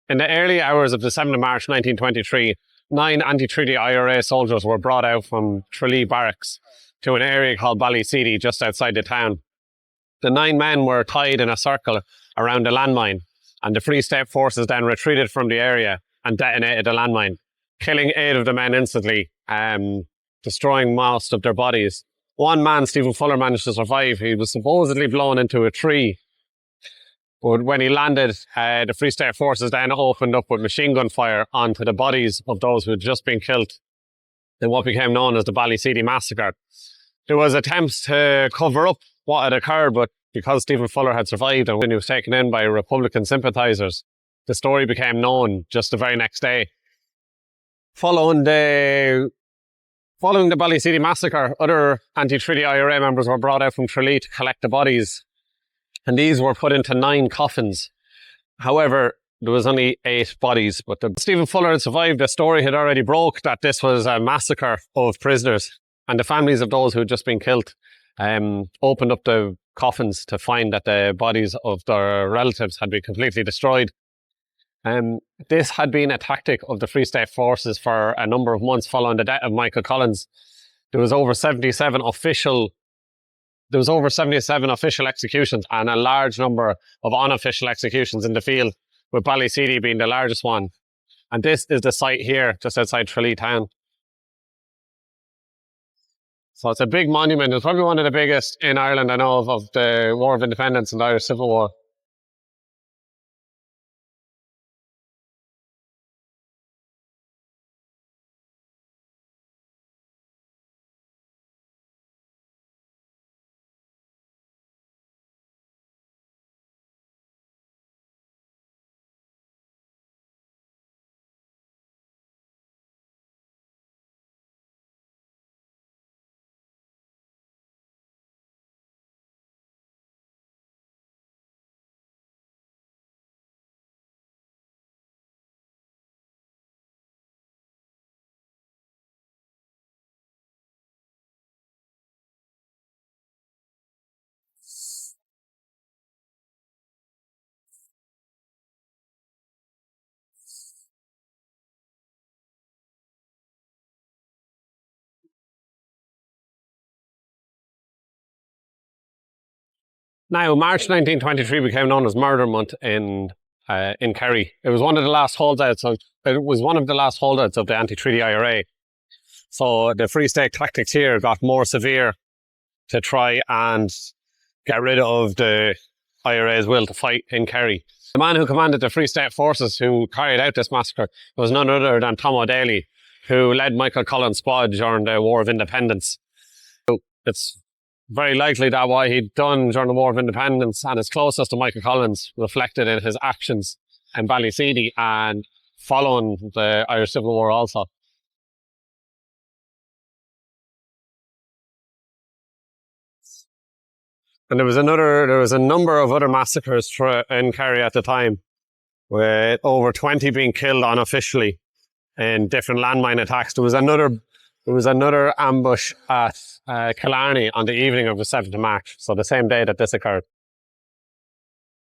In the early hours of the 7th of March 1923, 9 anti-treaty IRA soldiers were brought out from Tralee Barracks to an area called Ballyseedy just outside the town. The 9 men were tied in a circle around a landmine, and the Free State forces then retreated from the area and detonated the landmine, killing 8 of the men instantly, destroying most of their bodies. One man, Stephen Fuller, managed to survive. He was supposedly blown into a tree. But when he landed, the Free State forces then opened up with machine gun fire onto the bodies of those who had just been killed in what became known as the Ballyseedy massacre. There was attempts to cover up what had occurred, but because Stephen Fuller had survived and when he was taken in by Republican sympathisers, the story became known just the very next day. Following the Ballyseedy massacre, other anti-treaty IRA members were brought out from Tralee to collect the bodies, and these were put into 9 coffins. However, there was only 8 bodies, but Stephen Fuller had survived. The story had already broke that this was a massacre of prisoners, and the families of those who had just been killed opened up the coffins to find that the bodies of their relatives had been completely destroyed. This had been a tactic of the Free State forces for a number of months following the death of Michael Collins. There was over 77 official executions and a large number of unofficial executions in the field, with Ballyseedy being the largest one. And this is the site here, just outside Tralee town. So it's a big monument. It's probably one of the biggest in Ireland, I know, of the War of Independence and the Irish Civil War. Now, March 1923 became known as Murder Month in Kerry. It was one of the last holdouts of the anti-treaty IRA. So the Free State tactics here got more severe to try and get rid of the IRA's will to fight in Kerry. The man who commanded the Free State forces who carried out this massacre was none other than Tom O'Daly, who led Michael Collins' squad during the War of Independence. So it's very likely that what he'd done during the War of Independence and his closeness to Michael Collins reflected in his actions in Ballyseedy and following the Irish Civil War also. And there was a number of other massacres in Kerry at the time, with over 20 being killed unofficially in different landmine attacks. There was another ambush at Killarney on the evening of the 7th of March, so the same day that this occurred.